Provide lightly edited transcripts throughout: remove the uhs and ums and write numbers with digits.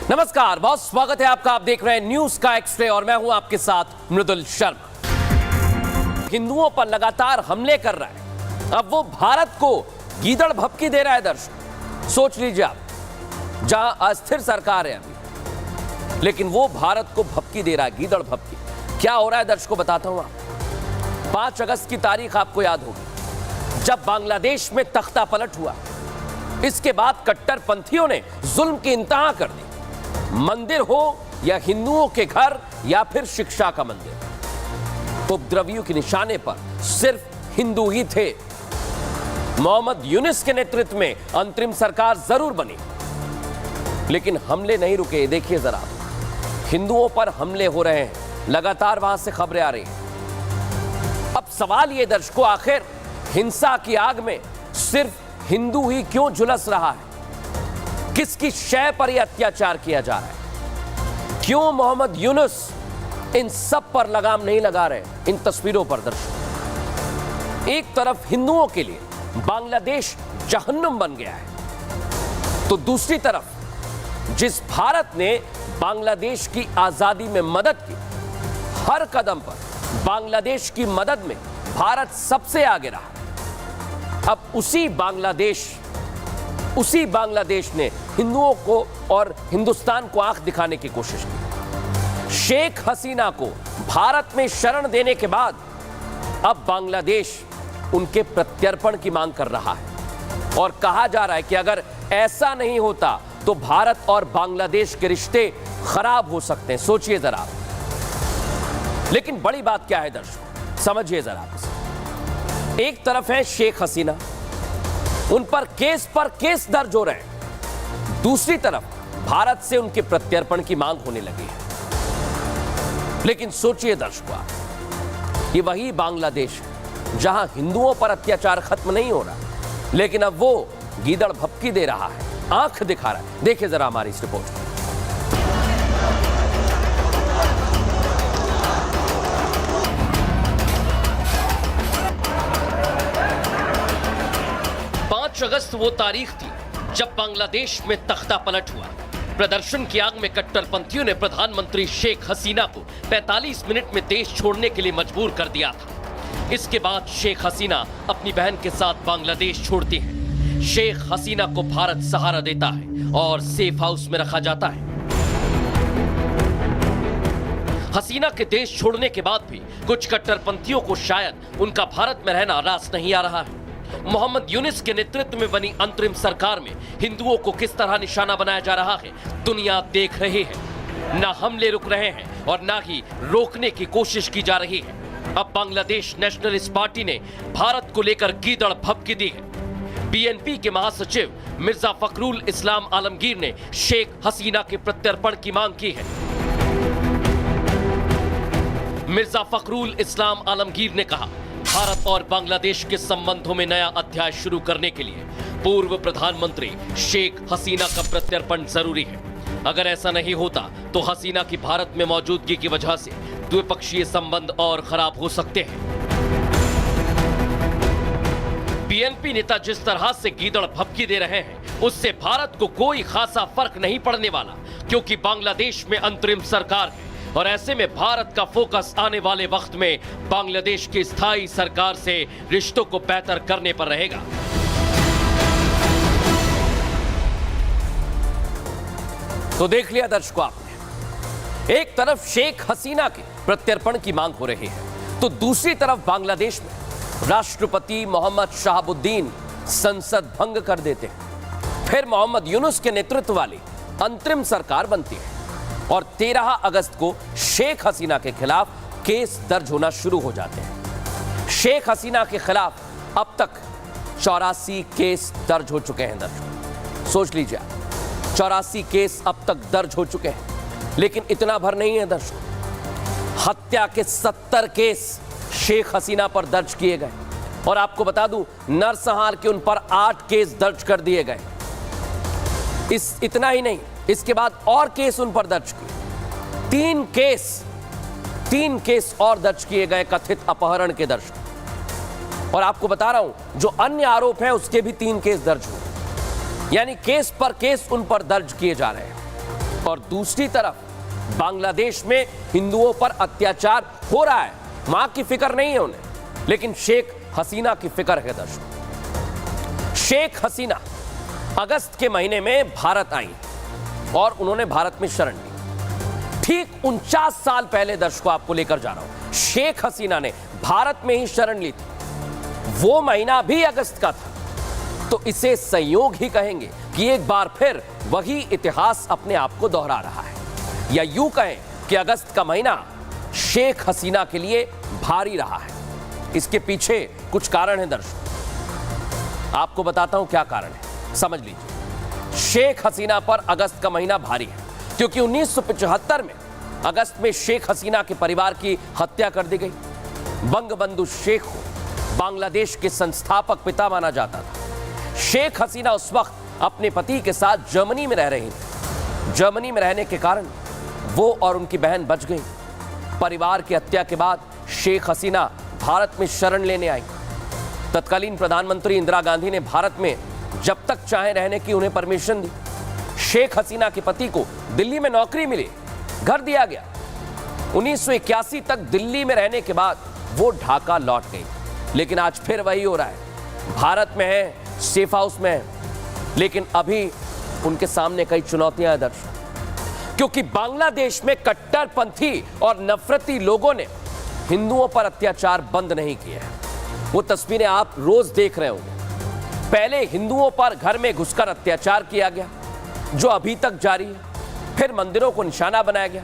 नमस्कार, बहुत स्वागत है आपका। आप देख रहे हैं न्यूज का एक्सरे और मैं हूं आपके साथ मृदुल शर्मा। हिंदुओं पर लगातार हमले कर रहा है, अब वो भारत को गीदड़ भभकी दे रहा है। दर्शक सोच लीजिए, आप जहां अस्थिर सरकार है अभी, लेकिन वो भारत को भभकी दे रहा है, गीदड़ भभकी। क्या हो रहा है दर्शकों, बताता हूं। आप 5 अगस्त की तारीख आपको याद होगी, जब बांग्लादेश में तख्ता पलट हुआ। इसके बाद कट्टरपंथियों ने जुल्म की इंतहा कर दी। मंदिर हो या हिंदुओं के घर या फिर शिक्षा का मंदिर, उपद्रवियों के निशाने पर सिर्फ हिंदू ही थे। मोहम्मद यूनुस के नेतृत्व में अंतरिम सरकार जरूर बनी, लेकिन हमले नहीं रुके। देखिए जरा, हिंदुओं पर हमले हो रहे हैं, लगातार वहां से खबरें आ रही हैं। अब सवाल ये दर्शकों, आखिर हिंसा की आग में सिर्फ हिंदू ही क्यों झुलस रहा है? किसकी शय पर यह अत्याचार किया जा रहा है? क्यों मोहम्मद यूनुस इन सब पर लगाम नहीं लगा रहे? इन तस्वीरों पर दर्शक, एक तरफ हिंदुओं के लिए बांग्लादेश जहन्नुम बन गया है, तो दूसरी तरफ जिस भारत ने बांग्लादेश की आजादी में मदद की, हर कदम पर बांग्लादेश की मदद में भारत सबसे आगे रहा। अब उसी बांग्लादेश ने हिंदुओं को और हिंदुस्तान को आंख दिखाने की कोशिश की। शेख हसीना को भारत में शरण देने के बाद अब बांग्लादेश उनके प्रत्यर्पण की मांग कर रहा है, और कहा जा रहा है कि अगर ऐसा नहीं होता तो भारत और बांग्लादेश के रिश्ते खराब हो सकते हैं। सोचिए जरा। लेकिन बड़ी बात क्या है दर्शकों, समझिए जरा। एक तरफ है शेख हसीना, उन पर केस दर्ज हो रहे हैं। दूसरी तरफ भारत से उनके प्रत्यर्पण की मांग होने लगी है। लेकिन सोचिए दर्शकों, ये वही बांग्लादेश है जहां हिंदुओं पर अत्याचार खत्म नहीं हो रहा, लेकिन अब वो गीदड़ भभकी दे रहा है, आंख दिखा रहा है। देखिए जरा हमारी इस रिपोर्ट में। 5 अगस्त वो तारीख थी जब बांग्लादेश में तख्ता पलट हुआ। प्रदर्शन की आग में कट्टरपंथियों ने प्रधानमंत्री शेख हसीना को 45 मिनट में देश छोड़ने के लिए मजबूर कर दिया था। इसके बाद शेख हसीना अपनी बहन के साथ बांग्लादेश छोड़ती है। शेख हसीना को भारत सहारा देता है और सेफ हाउस में रखा जाता है। हसीना के देश छोड़ने के बाद भी कुछ कट्टरपंथियों को शायद उनका भारत में रहना रास नहीं आ रहा है। मोहम्मद यूनुस के नेतृत्व में बनी अंतरिम सरकार में हिंदुओं को किस तरह निशाना बनाया जा रहा है, दुनिया देख रही है। ना हमले रुक रहे हैं और ना ही रोकने की कोशिश की जा रही है। अब बांग्लादेश नेशनलिस्ट पार्टी ने भारत को लेकर गीदड़ भभकी दी है। बीएनपी के महासचिव मिर्जा फखरुल इस्लाम आलमगीर ने शेख हसीना के प्रत्यर्पण की मांग की है। मिर्जा फखरुल इस्लाम आलमगीर ने कहा, भारत और बांग्लादेश के संबंधों में नया अध्याय शुरू करने के लिए पूर्व प्रधानमंत्री शेख हसीना का प्रत्यर्पण जरूरी है। अगर ऐसा नहीं होता तो हसीना की भारत में मौजूदगी की वजह से द्विपक्षीय संबंध और खराब हो सकते हैं। बीएनपी नेता जिस तरह से गीदड़ भभकी दे रहे हैं, उससे भारत को कोई खासा फर्क नहीं पड़ने वाला, क्योंकि बांग्लादेश में अंतरिम सरकार है और ऐसे में भारत का फोकस आने वाले वक्त में बांग्लादेश की स्थायी सरकार से रिश्तों को बेहतर करने पर रहेगा। तो देख लिया दर्शकों आपने, एक तरफ शेख हसीना के प्रत्यर्पण की मांग हो रही है, तो दूसरी तरफ बांग्लादेश में राष्ट्रपति मोहम्मद शहाबुद्दीन संसद भंग कर देते हैं। फिर मोहम्मद यूनुस के नेतृत्व वाली अंतरिम सरकार बनती है और 13 अगस्त को शेख हसीना के खिलाफ केस दर्ज होना शुरू हो जाते हैं। शेख हसीना के खिलाफ अब तक 84 केस दर्ज हो चुके हैं। दर्ज सोच लीजिए, 84 केस अब तक दर्ज हो चुके हैं। लेकिन इतना भर नहीं है दर्शकों, हत्या के 70 केस शेख हसीना पर दर्ज किए गए, और आपको बता दूं, नरसंहार के उन पर 8 केस दर्ज कर दिए गए। इतना ही नहीं, इसके बाद और केस उन पर दर्ज किए। 3 केस और दर्ज किए गए कथित अपहरण के। दर्शकों, और आपको बता रहा हूं, जो अन्य आरोप है उसके भी 3 केस दर्ज हुए, यानी केस पर केस उन पर दर्ज किए जा रहे हैं। और दूसरी तरफ बांग्लादेश में हिंदुओं पर अत्याचार हो रहा है। मां की फिक्र नहीं है उन्हें, लेकिन शेख हसीना की फिक्र है दर्शकों। शेख हसीना अगस्त के महीने में भारत आई और उन्होंने भारत में शरण ली। ठीक 49 साल पहले दर्शकों आपको लेकर जा रहा हूं, शेख हसीना ने भारत में ही शरण ली थी। वो महीना भी अगस्त का था। तो इसे संयोग ही कहेंगे कि एक बार फिर वही इतिहास अपने आप को दोहरा रहा है, या यूं कहें कि अगस्त का महीना शेख हसीना के लिए भारी रहा है। इसके पीछे कुछ कारण हैं दर्शकों, आपको बताता हूं क्या कारण है, समझ लीजिए। शेख हसीना पर अगस्त का महीना भारी है क्योंकि 1975 में अगस्त में शेख हसीना के परिवार की हत्या कर दी गई। बंगबंधु शेख को बांग्लादेश के संस्थापक पिता माना जाता था। शेख हसीना उस वक्त अपने पति के साथ जर्मनी में रह रही थी। जर्मनी में रहने के कारण वो और उनकी बहन बच गई। परिवार की हत्या के बाद शेख हसीना भारत में शरण लेने आई। तत्कालीन प्रधानमंत्री इंदिरा गांधी ने भारत में जब तक चाहे रहने की उन्हें परमिशन दी। शेख हसीना के पति को दिल्ली में नौकरी मिली, घर दिया गया। 1981 तक दिल्ली में रहने के बाद वो ढाका लौट गई। लेकिन आज फिर वही हो रहा है, भारत में है, सेफ हाउस में है, लेकिन अभी उनके सामने कई चुनौतियां हैं दर्शक, क्योंकि बांग्लादेश में कट्टरपंथी और नफरती लोगों ने हिंदुओं पर अत्याचार बंद नहीं किए हैं। वो तस्वीरें आप रोज देख रहे होंगे। पहले हिंदुओं पर घर में घुसकर अत्याचार किया गया, जो अभी तक जारी है। फिर मंदिरों को निशाना बनाया गया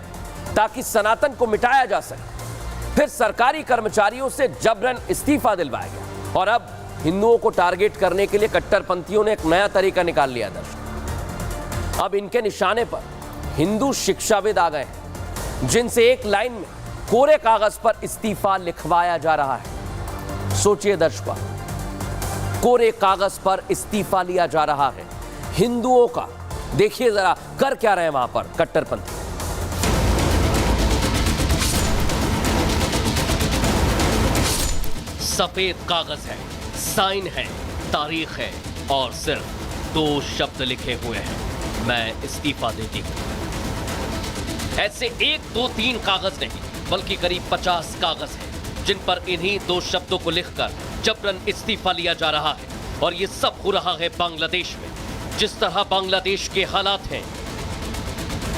ताकि सनातन को मिटाया जा सके। फिर सरकारी कर्मचारियों से जबरन इस्तीफा दिलवाया गया और अब हिंदुओं को टारगेट करने के लिए कट्टरपंथियों ने एक नया तरीका निकाल लिया दर्शक। अब इनके निशाने पर हिंदू शिक्षाविद आ गए हैं, जिनसे एक लाइन में कोरे कागज पर इस्तीफा लिखवाया जा रहा है। सोचिए दर्शकों, कोरे कागज पर इस्तीफा लिया जा रहा है हिंदुओं का। देखिए जरा कर क्या रहे हैं वहां पर कट्टरपंथी। सफेद कागज है, साइन है, तारीख है और सिर्फ 2 शब्द लिखे हुए हैं, मैं इस्तीफा देती हूं। ऐसे 1, 2, 3 कागज नहीं, बल्कि करीब 50 कागज हैं, जिन पर इन्हीं 2 शब्दों को लिखकर जबरन इस्तीफा लिया जा रहा है। और ये सब हो रहा है बांग्लादेश में। जिस तरह बांग्लादेश के हालात हैं,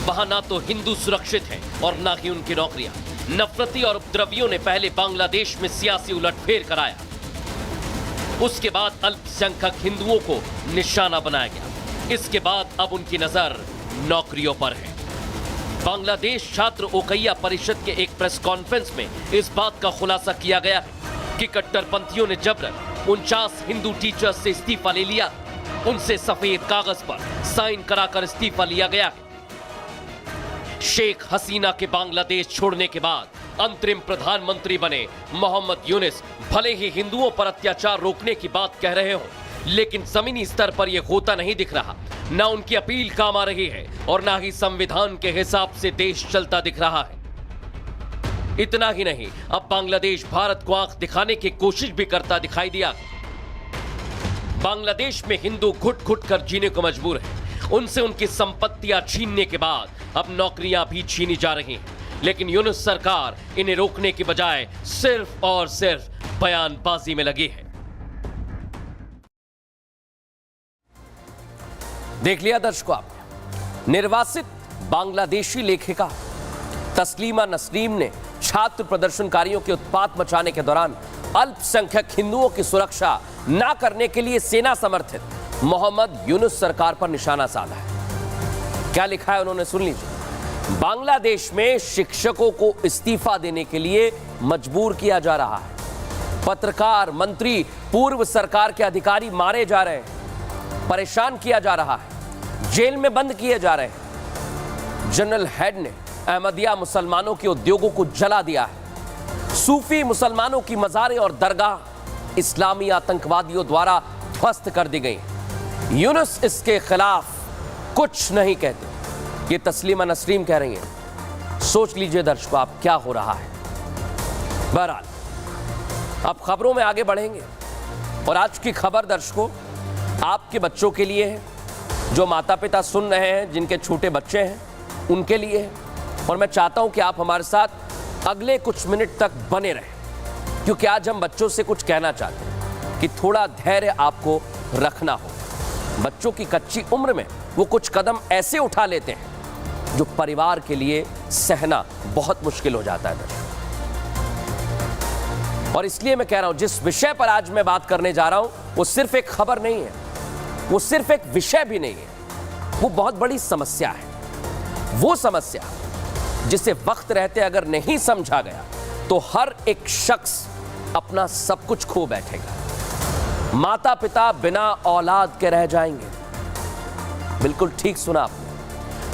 वहां ना तो हिंदू सुरक्षित हैं और ना ही उनकी नौकरियां। नफरती और उपद्रवियों ने पहले बांग्लादेश में सियासी उलटफेर कराया, उसके बाद अल्पसंख्यक हिंदुओं को निशाना बनाया गया। इसके बाद अब उनकी नजर नौकरियों पर है। बांग्लादेश छात्र ओकैया परिषद के एक प्रेस कॉन्फ्रेंस में इस बात का खुलासा किया गया है कि कट्टरपंथियों ने जबरन 49 हिंदू टीचर्स से इस्तीफा ले लिया। उनसे सफेद कागज पर साइन कराकर इस्तीफा लिया गया है। शेख हसीना के बांग्लादेश छोड़ने के बाद अंतरिम प्रधानमंत्री बने मोहम्मद यूनुस भले ही हिंदुओं पर अत्याचार रोकने की बात कह रहे हो, लेकिन जमीनी स्तर पर यह होता नहीं दिख रहा। ना उनकी अपील काम आ रही है और ना ही संविधान के हिसाब से देश चलता दिख रहा है। इतना ही नहीं, अब बांग्लादेश भारत को आंख दिखाने की कोशिश भी करता दिखाई दिया। बांग्लादेश में हिंदू घुट घुट कर जीने को मजबूर है। उनसे उनकी संपत्तियां छीनने के बाद अब नौकरियां भी छीनी जा रही हैं। लेकिन यूनुस सरकार इन्हें रोकने की बजाय सिर्फ और सिर्फ बयानबाजी में लगी है। देख लिया दर्शकों आपने, निर्वासित बांग्लादेशी लेखिका तस्लीमा नसरीन ने छात्र प्रदर्शनकारियों के उत्पात मचाने के दौरान अल्पसंख्यक हिंदुओं की सुरक्षा न करने के लिए सेना समर्थित मोहम्मद यूनुस सरकार पर निशाना साधा है। क्या लिखा है उन्होंने, सुन लीजिए। बांग्लादेश में शिक्षकों को इस्तीफा देने के लिए मजबूर किया जा रहा है। पत्रकार, मंत्री, पूर्व सरकार के अधिकारी मारे जा रहे हैं, परेशान किया जा रहा है, जेल में बंद किए जा रहे हैं। जनरल हेड ने अहमदिया मुसलमानों के उद्योगों को जला दिया है। सूफी मुसलमानों की मज़ारें और दरगाह इस्लामी आतंकवादियों द्वारा ध्वस्त कर दी गई। यूनुस इसके खिलाफ कुछ नहीं कहते, ये तस्लीमा नसरीन कह रही हैं। सोच लीजिए दर्शकों आप, क्या हो रहा है। बहरहाल अब खबरों में आगे बढ़ेंगे और आज की खबर दर्शकों आपके बच्चों के लिए है। जो माता पिता सुन रहे हैं, जिनके छोटे बच्चे हैं, उनके लिए है। और मैं चाहता हूं कि आप हमारे साथ अगले कुछ मिनट तक बने रहें, क्योंकि आज हम बच्चों से कुछ कहना चाहते हैं कि थोड़ा धैर्य आपको रखना हो। बच्चों की कच्ची उम्र में वो कुछ कदम ऐसे उठा लेते हैं जो परिवार के लिए सहना बहुत मुश्किल हो जाता है दर्शक। और इसलिए मैं कह रहा हूं, जिस विषय पर आज मैं बात करने जा रहा हूं वो सिर्फ एक खबर नहीं है, वो सिर्फ एक विषय भी नहीं है, वो बहुत बड़ी समस्या है। वो समस्या जिसे वक्त रहते अगर नहीं समझा गया तो हर एक शख्स अपना सब कुछ खो बैठेगा। माता पिता बिना औलाद के रह जाएंगे। बिल्कुल ठीक सुना आपने।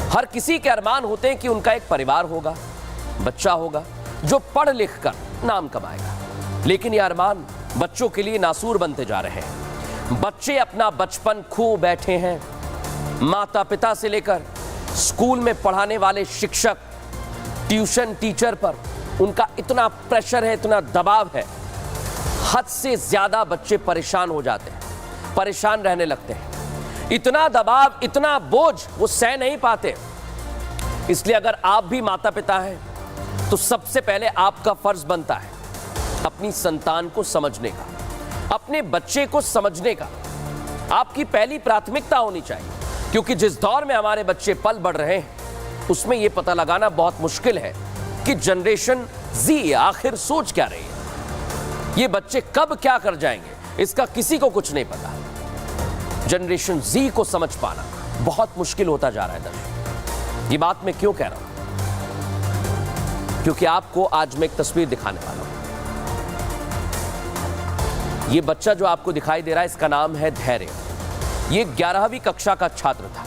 हर किसी के अरमान होते हैं कि उनका एक परिवार होगा, बच्चा होगा जो पढ़ लिख कर नाम कमाएगा, लेकिन ये अरमान बच्चों के लिए नासूर बनते जा रहे हैं। बच्चे अपना बचपन खो बैठे हैं। माता पिता से लेकर स्कूल में पढ़ाने वाले शिक्षक, ट्यूशन टीचर पर उनका इतना प्रेशर है, इतना दबाव है, हद से ज्यादा बच्चे परेशान हो जाते हैं, परेशान रहने लगते हैं। इतना दबाव, इतना बोझ वो सह नहीं पाते। इसलिए अगर आप भी माता पिता हैं तो सबसे पहले आपका फर्ज बनता है अपनी संतान को समझने का, अपने बच्चे को समझने का। आपकी पहली प्राथमिकता होनी चाहिए, क्योंकि जिस दौर में हमारे बच्चे पल बढ़ रहे हैं उसमें यह पता लगाना बहुत मुश्किल है कि जनरेशन जी आखिर सोच क्या रही है। ये बच्चे कब क्या कर जाएंगे इसका किसी को कुछ नहीं पता। जनरेशन जी को समझ पाना बहुत मुश्किल होता जा रहा है दर्शक। ये बात मैं क्यों कह रहा हूं? क्योंकि आपको आज मैं एक तस्वीर दिखाने वाला हूं। ये बच्चा जो आपको दिखाई दे रहा है, इसका नाम है धैर्य। ये 11वीं कक्षा का छात्र था।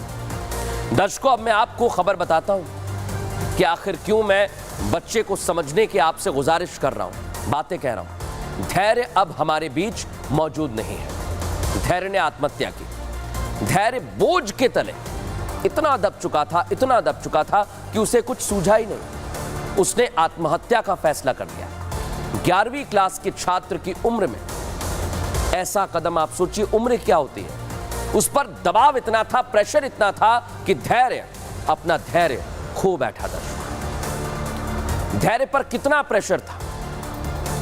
दर्शकों, अब मैं आपको खबर बताता हूं कि आखिर क्यों मैं बच्चे को समझने की आपसे गुजारिश कर रहा हूं, बातें कह रहा हूं। धैर्य अब हमारे बीच मौजूद नहीं है। धैर्य ने आत्महत्या की। धैर्य बोझ के तले इतना दब चुका था, इतना दब चुका था कि उसे कुछ सूझा ही नहीं। उसने आत्महत्या का फैसला कर लिया। 11वीं क्लास के छात्र की उम्र में ऐसा कदम, आप सोचिए उम्र क्या होती है। उस पर दबाव इतना था, प्रेशर इतना था कि धैर्य अपना धैर्य खो बैठा। दर्शकों, धैर्य पर कितना प्रेशर था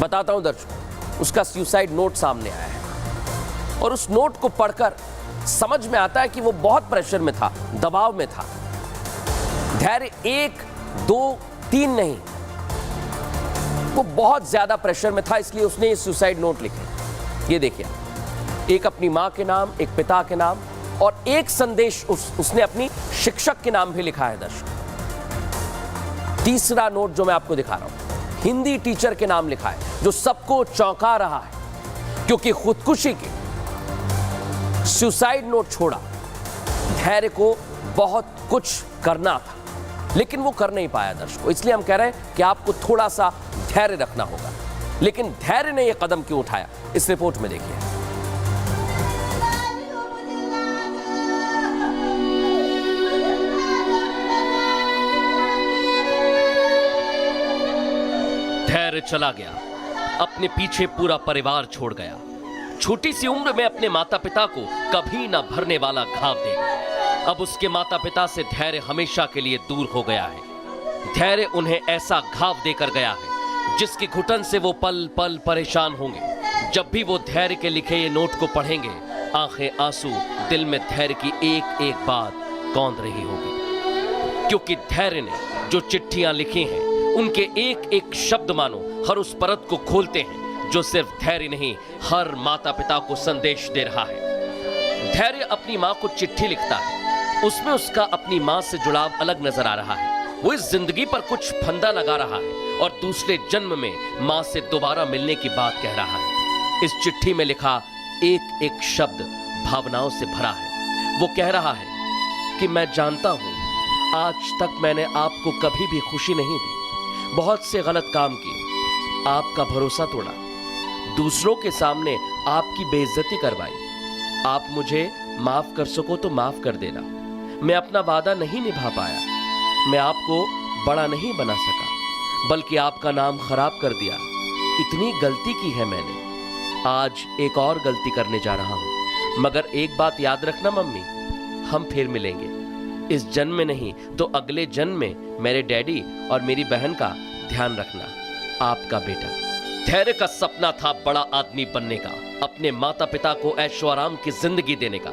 बताता हूं दर्शकों। उसका सुसाइड नोट सामने आया है और उस नोट को पढ़कर समझ में आता है कि वो बहुत प्रेशर में था, दबाव में था। धैर्य 1, 2, 3 नहीं, वो बहुत ज्यादा प्रेशर में था, इसलिए उसने ये सुसाइड नोट लिखे। ये देखिए, एक अपनी मां के नाम, एक पिता के नाम और एक संदेश उसने अपनी शिक्षक के नाम भी लिखा है दर्शक। तीसरा नोट जो मैं आपको दिखा रहा हूं, हिंदी टीचर के नाम लिखा है, जो सबको चौंका रहा है, क्योंकि खुदकुशी के सुसाइड नोट छोड़ा। धैर्य को बहुत कुछ करना था, लेकिन वो कर नहीं पाया दर्शकों। इसलिए हम कह रहे हैं कि आपको थोड़ा सा धैर्य रखना होगा। लेकिन धैर्य ने यह कदम क्यों उठाया, इस रिपोर्ट में देखिए। धैर्य चला गया, अपने पीछे पूरा परिवार छोड़ गया। छोटी सी उम्र में अपने माता पिता को कभी ना भरने वाला घाव दे गया। अब उसके माता पिता से धैर्य हमेशा के लिए दूर हो गया है। धैर्य उन्हें ऐसा घाव देकर गया है जिसकी घुटन से वो पल पल परेशान होंगे। जब भी वो धैर्य के लिखे ये नोट को पढ़ेंगे, आंखें आंसू, दिल में धैर्य की एक एक बात कौंध रही होगी। क्योंकि धैर्य ने जो चिट्ठियां लिखी हैं, उनके एक एक शब्द मानो हर उस परत को खोलते हैं जो सिर्फ धैर्य नहीं, हर माता पिता को संदेश दे रहा है। धैर्य अपनी मां को चिट्ठी लिखता है, उसमें उसका अपनी मां से जुड़ाव अलग नजर आ रहा है। वो इस जिंदगी पर कुछ फंदा लगा रहा है और दूसरे जन्म में मां से दोबारा मिलने की बात कह रहा है। इस चिट्ठी में लिखा एक एक शब्द भावनाओं से भरा है। वो कह रहा है कि मैं जानता हूं आज तक मैंने आपको कभी भी खुशी नहीं दी, बहुत से गलत काम किए, आपका भरोसा तोड़ा, दूसरों के सामने आपकी बेइज्जती करवाई। आप मुझे माफ कर सको तो माफ कर देना। मैं अपना वादा नहीं निभा पाया, मैं आपको बड़ा नहीं बना सका, बल्कि आपका नाम खराब कर दिया। इतनी गलती की है मैंने, आज एक और गलती करने जा रहा हूं। मगर एक बात याद रखना मम्मी, हम फिर मिलेंगे। इस जन्म में नहीं तो अगले जन्म में मेरे डैडी और मेरी बहन का ध्यान रखना। आपका बेटा। धैर्य का सपना था बड़ा आदमी बनने का, अपने माता पिता को ऐशो आराम की जिंदगी देने का,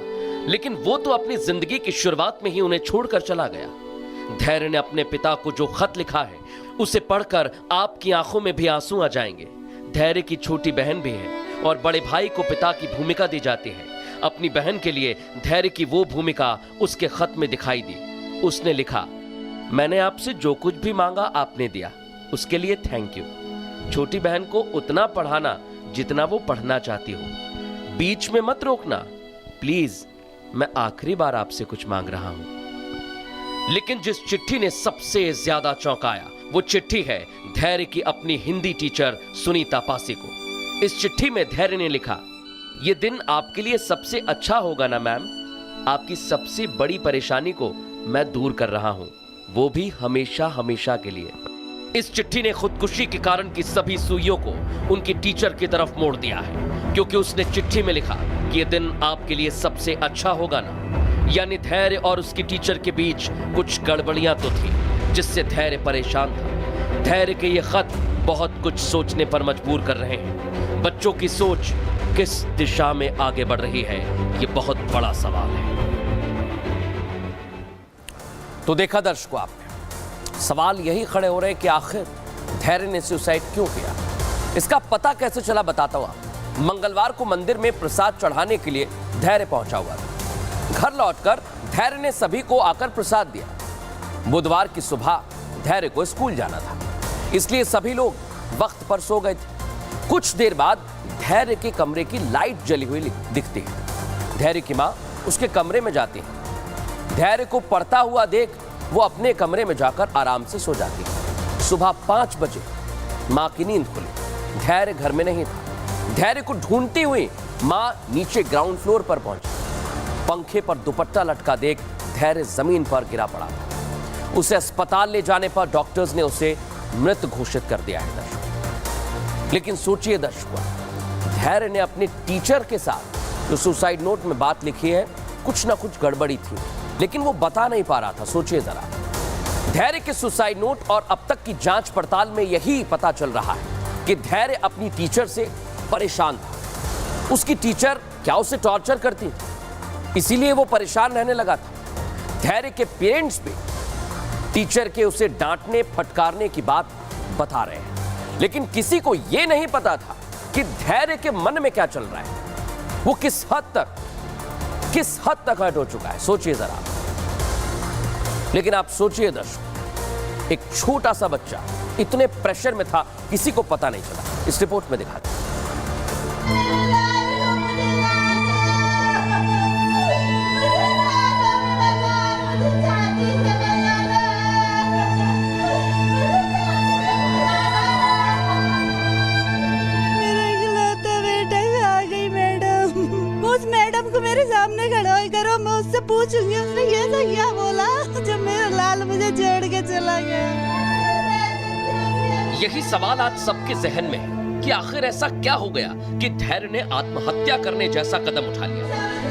लेकिन वो तो अपनी जिंदगी की शुरुआत में ही उन्हें छोड़कर चला गया। धैर्य ने अपने पिता को जो खत लिखा है उसे पढ़कर आपकी आंखों में भी आंसू आ जाएंगे। धैर्य की छोटी बहन भी है और बड़े भाई को पिता की भूमिका दी जाती है। अपनी बहन के लिए धैर्य की वो भूमिका उसके खत में दिखाई दी। उसने लिखा, मैंने आपसे जो कुछ भी मांगा आपने दिया, उसके लिए थैंक यू। छोटी बहन को उतना पढ़ाना जितना वो पढ़ना चाहती हो, बीच में मत रोकना प्लीज, मैं आखिरी बार आपसे कुछ मांग रहा हूं। लेकिन जिस चिट्ठी ने सबसे ज्यादा चौंकाया वो चिट्ठी है धैर्य की अपनी हिंदी टीचर सुनीता पासी को। इस चिट्ठी में धैर्य ने लिखा, ये दिन आपके लिए सबसे अच्छा होगा ना मैम, आपकी सबसे बड़ी परेशानी को मैं दूर कर रहा हूं, वो भी हमेशा हमेशा के लिए। इस चिट्ठी ने खुदकुशी के कारण की सभी सुइयों को उनकी टीचर की तरफ मोड़ दिया है, क्योंकि उसने चिट्ठी में लिखा कि यह दिन आपके लिए सबसे अच्छा होगा ना। यानी धैर्य और उसकी टीचर के बीच कुछ गड़बड़ियां तो थी जिससे धैर्य परेशान था। धैर्य के ये खत बहुत कुछ सोचने पर मजबूर कर रहे हैं। बच्चों की सोच किस दिशा में आगे बढ़ रही है, ये बहुत बड़ा सवाल है। तो देखा दर्शकों आपने, सवाल यही खड़े हो रहे हैं कि आखिर धैर्य ने सुसाइड क्यों किया। इसका पता कैसे चला बताता हूं आपको। मंगलवार को मंदिर में प्रसाद चढ़ाने के लिए धैर्य पहुंचा हुआ था। घर लौटकर धैर्य ने सभी को आकर प्रसाद दिया। बुधवार की सुबह धैर्य को स्कूल जाना था, इसलिए सभी लोग वक्त पर सो गए थे। कुछ देर बाद धैर्य के कमरे की लाइट जली हुई दिखती है। धैर्य की मां उसके कमरे में जाती है। धैर्य को पढ़ता हुआ देख वो अपने कमरे में जाकर आराम से सो जाती है। सुबह 5 बजे मां की नींद खुली। धैर्य घर में नहीं था। धैर्य को ढूंढती हुई मां नीचे ग्राउंड फ्लोर पर पहुंची। पंखे पर दुपट्टा लटका देख धैर्य जमीन पर गिरा पड़ा था। उसे अस्पताल ले जाने पर डॉक्टर्स ने उसे मृत घोषित कर दिया है दर्शकों। लेकिन सोचिए दर्शकों, धैर्य ने अपने टीचर के साथ जो सुसाइड नोट में बात लिखी है, कुछ ना कुछ गड़बड़ी थी, लेकिन वो बता नहीं पा रहा था। सोचिए जरा, धैर्य के सुसाइड नोट और अब तक की जांच पड़ताल में यही पता चल रहा है कि धैर्य अपनी टीचर से परेशान था। उसकी टीचर क्या उसे टॉर्चर करती थी, इसीलिए वो परेशान रहने लगा था। धैर्य के पेरेंट्स भी टीचर के उसे डांटने फटकारने की बात बता रहे हैं, लेकिन किसी को यह नहीं पता था कि धैर्य के मन में क्या चल रहा है, वो किस हद तक हर्ट हो चुका है। सोचिए जरा। लेकिन आप सोचिए दर्शक, एक छोटा सा बच्चा इतने प्रेशर में था, किसी को पता नहीं चला। इस रिपोर्ट में दिखाते हैं। मेरे सामने खड़ा हो करो, मैं उससे पूछूंगी उसने ये तो क्या बोला जब मेरा लाल मुझे छोड़ के चला गया। यही सवाल आज सबके जहन में है कि आखिर ऐसा क्या हो गया कि धैर्य ने आत्महत्या करने जैसा कदम उठा लिया।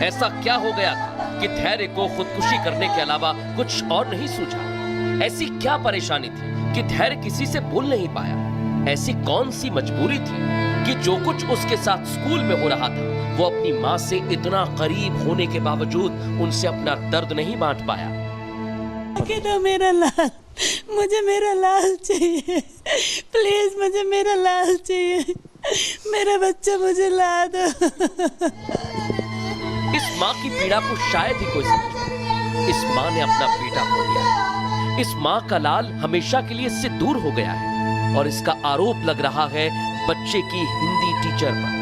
ऐसा क्या हो गया कि धैर्य को खुदकुशी करने के अलावा कुछ और नहीं सूझा। ऐसी क्या परेशानी थी कि धैर्य किसी से बोल नहीं पाया। ऐसी कौन सी मजबूरी थी कि जो कुछ उसके साथ स्कूल में हो रहा था वो अपनी मां से इतना करीब होने के बावजूद उनसे अपना दर्द नहीं बांट पाया। तो मेरा लाल, मुझे मेरा लाल चाहिए, प्लीज मुझे मेरा लाल चाहिए, मेरा बच्चा मुझे ला दो। इस मां की पीड़ा को शायद ही कोई समझे। इस मां ने अपना बेटा खो दिया। इस मां का लाल हमेशा के लिए इससे दूर हो गया है और इसका आरोप लग रहा है बच्चे की हिंदी टीचर पर।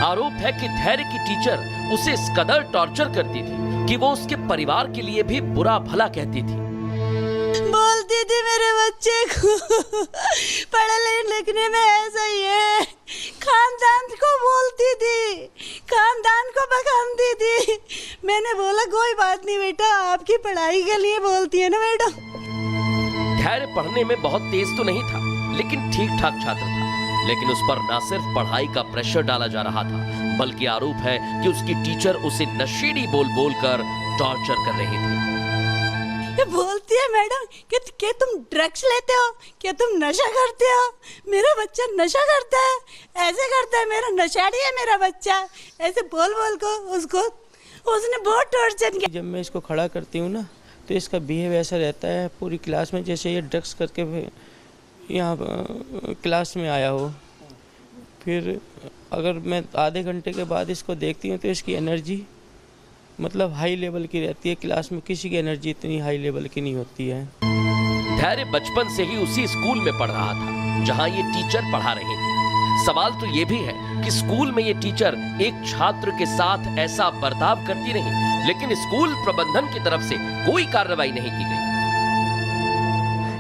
आरोप है कि धैर्य की टीचर उसे इस कदर टॉर्चर करती थी कि वो उसके परिवार के लिए भी बुरा भला कहती थी। बोलती थी मेरे बच्चे को पढ़ने लिखने में ऐसा ही है। खानदान को बोलती थी, खानदान को बखानती थी। मैंने बोला कोई बात नहीं बेटा, आपकी पढ़ाई के लिए बोलती है ना बेटा। धैर्य पढ़ने में बहुत तेज तो नहीं था, लेकिन ठीक ठाक छात्र था। लेकिन उस पर न सिर्फ पढ़ाई का प्रेशर डाला जा रहा था, बल्कि आरोप है कि उसकी टीचर उसे नशेड़ी बोल बोल कर टॉर्चर कर रही थी। ये बोलती है मैडम कि तुम ड्रग्स लेते हो, कि तुम नशा करते हो। मेरा बच्चा नशा करता है, ऐसे करता है, मेरा नशाड़ी है मेरा बच्चा, ऐसे बोल बोल को उसको उसने बहुत टॉर्चर किया। जब मैं इसको खड़ा करती हूँ ना तो इसका बिहेव ऐसा रहता है पूरी क्लास में जैसे ये ड्रग्स करके यहाँ क्लास में आया हो। फिर अगर मैं आधे घंटे के बाद इसको देखती हूँ तो इसकी एनर्जी मतलब हाई लेवल की रहती है। क्लास में किसी की एनर्जी इतनी हाई लेवल की नहीं होती है। धैर्य बचपन से ही उसी स्कूल में पढ़ रहा था जहां ये टीचर पढ़ा रही थी। सवाल तो ये भी है कि स्कूल में ये टीचर एक छात्र के साथ ऐसा बर्ताव करती रही, लेकिन स्कूल प्रबंधन की तरफ से कोई कार्रवाई नहीं की गई।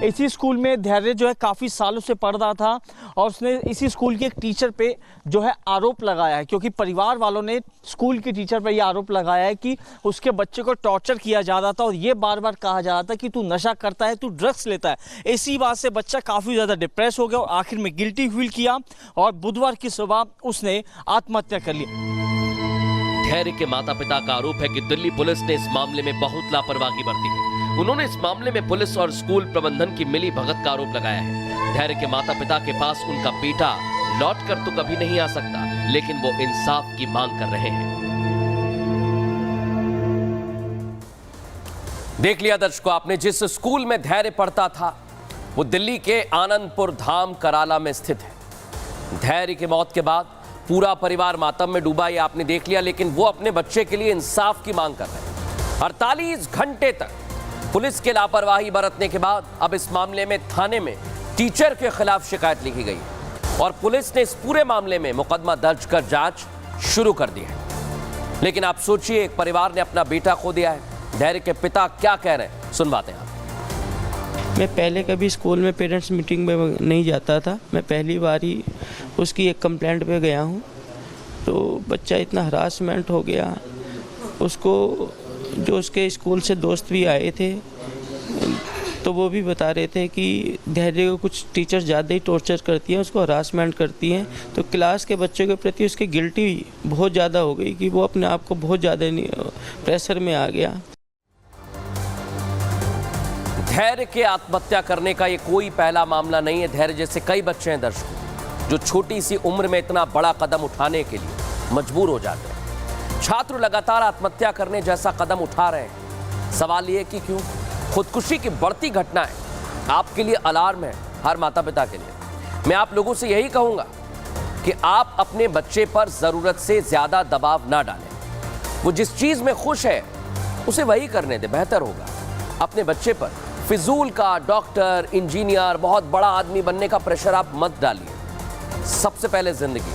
इसी स्कूल में धैर्य जो है काफ़ी सालों से पढ़ रहा था और उसने इसी स्कूल के एक टीचर पे जो है आरोप लगाया है, क्योंकि परिवार वालों ने स्कूल के टीचर पे ये आरोप लगाया है कि उसके बच्चे को टॉर्चर किया जा रहा था और ये बार बार कहा जा रहा था कि तू नशा करता है, तू ड्रग्स लेता है। इसी बात से बच्चा काफ़ी ज़्यादा डिप्रेस हो गया और आखिर में गिल्टी फील किया और बुधवार की सुबह उसने आत्महत्या कर ली। धैर्य के माता पिता का आरोप है कि दिल्ली पुलिस ने इस मामले में बहुत लापरवाही बरती है। उन्होंने इस मामले में पुलिस और स्कूल प्रबंधन की मिली भगत का आरोप लगाया है। धैर्य के माता पिता के पास उनका बेटा लौट कर तो कभी नहीं आ सकता, लेकिन वो इंसाफ की मांग कर रहे हैं। देख लिया दर्शकों आपने, जिस स्कूल में धैर्य पढ़ता था वो दिल्ली के आनंदपुर धाम कराला में स्थित है। धैर्य की मौत के बाद पूरा परिवार मातम में डूबा, ये आपने देख लिया, लेकिन वो अपने बच्चे के लिए इंसाफ की मांग कर रहे हैं। 48 घंटे तक पुलिस के लापरवाही बरतने के बाद अब इस मामले में थाने में टीचर के खिलाफ शिकायत लिखी गई है और पुलिस ने इस पूरे मामले में मुकदमा दर्ज कर जांच शुरू कर दी है। लेकिन आप सोचिए, एक परिवार ने अपना बेटा खो दिया है। धैर्य के पिता क्या कह रहे हैं, सुनवाते हैं आप। मैं पहले कभी स्कूल में पेरेंट्स मीटिंग में नहीं जाता था। मैं पहली बार ही उसकी एक कंप्लेंट पे गया हूँ। तो बच्चा इतना हरासमेंट हो गया, उसको जो उसके स्कूल से दोस्त भी आए थे तो वो भी बता रहे थे कि धैर्य को कुछ टीचर ज़्यादा ही टॉर्चर करती हैं, उसको हरासमेंट करती हैं। तो क्लास के बच्चों के प्रति उसकी गिल्टी बहुत ज़्यादा हो गई कि वो अपने आप को बहुत ज़्यादा प्रेशर में आ गया। धैर्य के आत्महत्या करने का ये कोई पहला मामला नहीं है। धैर्य जैसे कई बच्चे हैं दर्शकों जो छोटी सी उम्र में इतना बड़ा कदम उठाने के लिए मजबूर हो जाते हैं। छात्र लगातार आत्महत्या करने जैसा कदम उठा रहे हैं। सवाल ये कि क्यों? खुदकुशी की बढ़ती घटनाएं आपके लिए अलार्म है, हर माता पिता के लिए। मैं आप लोगों से यही कहूंगा कि आप अपने बच्चे पर जरूरत से ज्यादा दबाव ना डालें। वो जिस चीज में खुश है उसे वही करने दें, बेहतर होगा। अपने बच्चे पर फिजूल का डॉक्टर, इंजीनियर, बहुत बड़ा आदमी बनने का प्रेशर आप मत डालिए। सबसे पहले जिंदगी,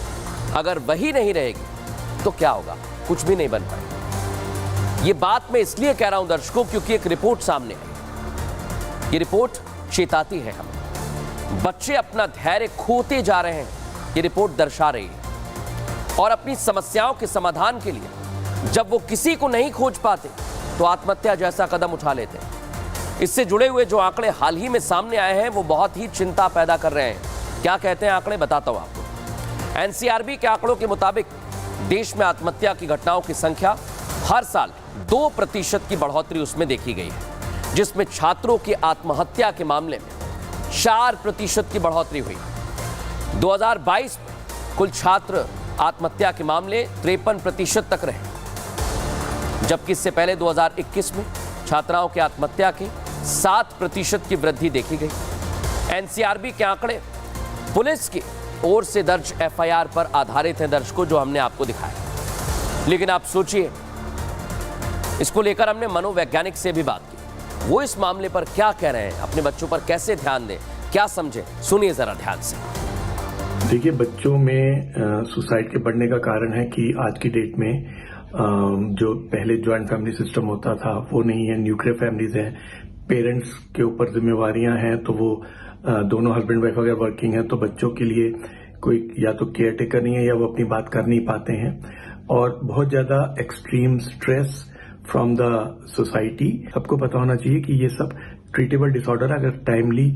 अगर वही नहीं रहेगी तो क्या होगा? कुछ भी नहीं बन पाएगा। ये बात मैं इसलिए कह रहा हूं दर्शकों क्योंकि एक रिपोर्ट सामने आई। ये रिपोर्ट चेताती है हमें। बच्चे अपना धैर्य खोते जा रहे हैं, ये रिपोर्ट दर्शा रही है। और अपनी समस्याओं के समाधान के लिए जब वो किसी को नहीं खोज पाते तो आत्महत्या जैसा कदम उठा लेते हैं। इससे जुड़े हुए जो आंकड़े हाल ही में सामने आए हैं वो बहुत ही चिंता पैदा कर रहे हैं। क्या कहते हैं आंकड़े, बताता हूं आपको। एनसीआरबी के आंकड़ों के मुताबिक देश में आत्महत्या की घटनाओं की संख्या हर साल 2% की बढ़ोतरी उसमें देखी गई है, जिसमें छात्रों की आत्महत्या के मामले में 4% की बढ़ोतरी हुई। 2022 में कुल छात्र आत्महत्या के मामले 53% तक रहे, जबकि इससे पहले 2021 में छात्राओं की आत्महत्या के 7% की वृद्धि देखी गई। एनसीआरबी के आंकड़े पुलिस की ओर से दर्ज एफआईआर पर आधारित हैं दर्शकों, जो हमने आपको दिखाया। लेकिन आप सोचिए, इसको लेकर हमने मनोवैज्ञानिक से भी बात की। वो इस मामले पर क्या कह रहे हैं, अपने बच्चों पर कैसे ध्यान दें, क्या समझें, सुनिए जरा ध्यान से। देखिए, बच्चों में सुसाइड के बढ़ने का कारण है कि आज की डेट में जो पहले ज्वाइंट फैमिली सिस्टम होता था वो नहीं है, न्यूक्लियर फैमिलीज हैं। पेरेंट्स के ऊपर जिम्मेवारियां हैं, तो वो दोनों हस्बैंड वाइफ अगर वर्किंग है तो बच्चों के लिए कोई या तो केयर टेकर नहीं है या वो अपनी बात कर नहीं पाते हैं। और बहुत ज्यादा extreme stress from the society. सबको पता होना चाहिए कि ये सब ट्रीटेबल डिसऑर्डर है। अगर टाइमली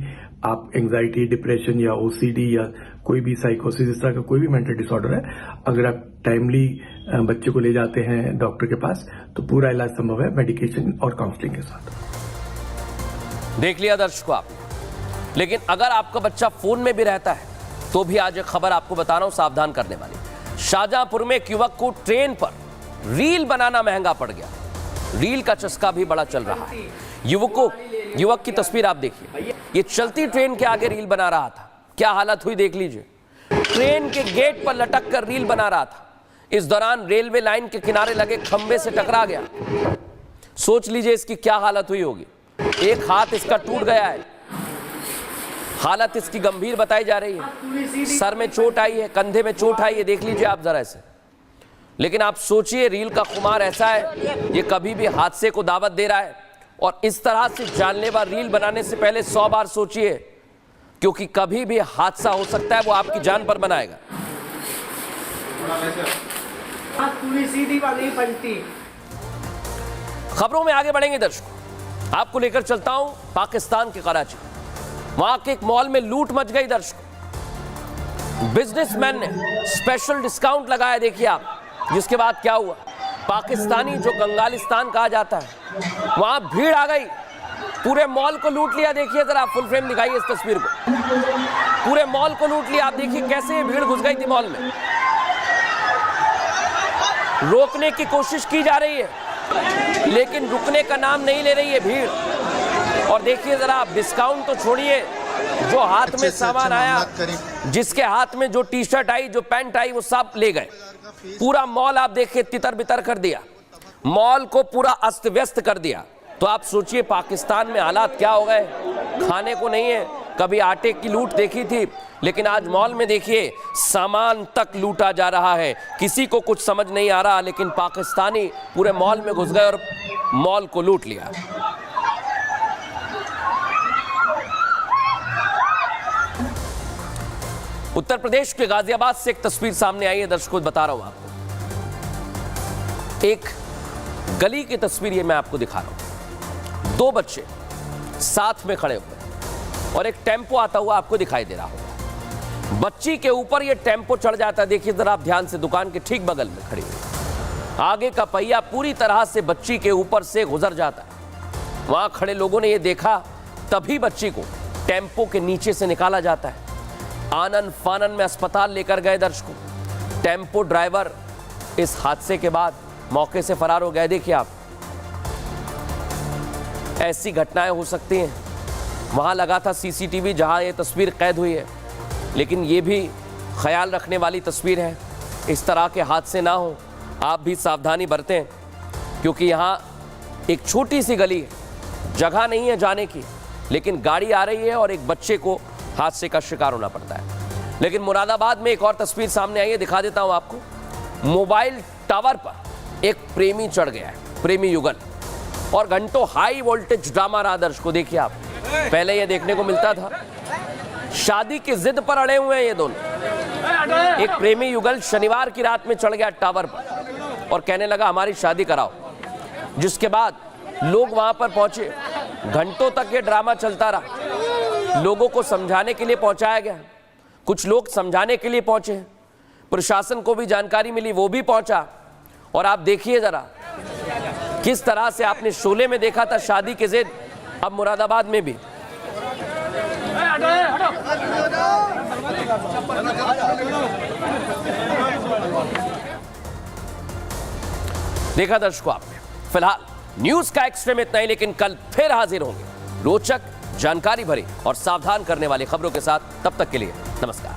आप एंजाइटी, डिप्रेशन या ओसीडी या कोई भी साइकोसिस, इस तरह का कोई भी मेंटल डिसऑर्डर है, अगर आप टाइमली बच्चे को ले जाते हैं डॉक्टर के पास तो पूरा इलाज संभव है मेडिकेशन और काउंसलिंग के साथ। देख लिया दर्शकों आपने। लेकिन अगर आपका बच्चा फोन में भी रहता है तो भी आज एक खबर आपको बता रहा हूं सावधान करने वाली। शाहजहांपुर में एक युवक को ट्रेन पर रील बनाना महंगा पड़ गया। रील का चस्का भी बड़ा चल रहा है। युवक की तस्वीर आप देखिए, ये चलती ट्रेन के आगे रील बना रहा था। क्या हालत हुई देख लीजिए। ट्रेन के गेट पर लटक कर रील बना रहा था। इस दौरान रेलवे लाइन के किनारे लगे खंबे से टकरा गया। सोच लीजिए इसकी क्या हालत हुई होगी। एक हाथ इसका टूट गया है। हालत इसकी गंभीर बताई जा रही है। सर में चोट आई है, कंधे में चोट आई है, देख लीजिए आप जरा इसे। लेकिन आप सोचिए, रील का खुमार ऐसा है, ये कभी भी हादसे को दावत दे रहा है। और इस तरह से जानलेवा रील बनाने से पहले 100 बार सोचिए, क्योंकि कभी भी हादसा हो सकता है, वो आपकी जान पर बनाएगा। खबरों में आगे बढ़ेंगे दर्शकों। आपको लेकर चलता हूं पाकिस्तान के कराची। वहां के एक मॉल में लूट मच गई दर्शकों। बिजनेसमैन ने स्पेशल डिस्काउंट लगाया, देखिए आप। जिसके बाद क्या हुआ, पाकिस्तानी जो कंगालिस्तान कहा जाता है, वहां भीड़ आ गई, पूरे मॉल को लूट लिया। देखिए जरा, फुल फ्रेम दिखाइए इस तस्वीर को। पूरे मॉल को लूट लिया। आप देखिए कैसे ये भीड़ घुस गई थी मॉल में। रोकने की कोशिश की जा रही है, लेकिन रुकने का नाम नहीं ले रही है भीड़। और देखिए जरा आप, डिस्काउंट तो छोड़िए, जो हाथ में सामान आया, जिसके हाथ में जो टी शर्ट आई, जो पैंट आई, वो सब ले गए। पूरा मॉल आप देखिए तितर बितर कर दिया। मॉल को पूरा अस्त व्यस्त कर दिया। तो आप सोचिए पाकिस्तान में हालात क्या हो गए। खाने को नहीं है। कभी आटे की लूट देखी थी, लेकिन आज मॉल में देखिए सामान तक लूटा जा रहा है। किसी को कुछ समझ नहीं आ रहा, लेकिन पाकिस्तानी पूरे मॉल में घुस गए और मॉल को लूट लिया। उत्तर प्रदेश के गाजियाबाद से एक तस्वीर सामने आई है दर्शकों, बता रहा हूं आपको। एक गली की तस्वीर ये मैं आपको दिखा रहा हूं। 2 बच्चे साथ में खड़े हुए और एक टेम्पो आता हुआ आपको दिखाई दे रहा होगा। बच्ची के ऊपर ये टेम्पो चढ़ जाता है। देखिए जरा आप ध्यान से, दुकान के ठीक बगल में खड़ी हुई। आगे का पहिया पूरी तरह से बच्ची के ऊपर से गुजर जाता है। वहां खड़े लोगों ने ये देखा, तभी बच्ची को टेम्पो के नीचे से निकाला जाता है। आनन फानन में अस्पताल लेकर गए दर्शकों। टेम्पो ड्राइवर इस हादसे के बाद मौके से फरार हो गए। देखिए आप, ऐसी घटनाएं हो सकती हैं। वहां लगा था सीसीटीवी जहां ये तस्वीर कैद हुई है, लेकिन ये भी ख्याल रखने वाली तस्वीर है। इस तरह के हादसे ना हो, आप भी सावधानी बरतें, क्योंकि यहां एक छोटी सी गली है, जगह नहीं है जाने की, लेकिन गाड़ी आ रही है और एक बच्चे को हादसे का शिकार होना पड़ता है। लेकिन मुरादाबाद में एक और तस्वीर सामने आई है, दिखा देता हूं आपको। मोबाइल टावर पर एक प्रेमी चढ़ गया है, प्रेमी युगल, और घंटों हाई वोल्टेज ड्रामा रहा दर्शकों। देखिए आप, पहले ये देखने को मिलता था। शादी की जिद पर अड़े हुए हैं ये दोनों। एक प्रेमी युगल शनिवार की रात में चढ़ गया टावर पर और कहने लगा हमारी शादी कराओ। जिसके बाद लोग वहां पर पहुंचे। घंटों तक ये ड्रामा चलता रहा। लोगों को समझाने के लिए पहुंचाया गया। कुछ लोग समझाने के लिए पहुंचे, प्रशासन को भी जानकारी मिली, वो भी पहुंचा। और आप देखिए जरा किस तरह से आपने शोले में देखा था शादी के जिद, अब मुरादाबाद में भी। देखा दर्शकों आपने। फिलहाल न्यूज का एक्स्ट्रा में इतना ही, लेकिन कल फिर हाजिर होंगे रोचक, जानकारी भरी और सावधान करने वाली खबरों के साथ। तब तक के लिए नमस्कार।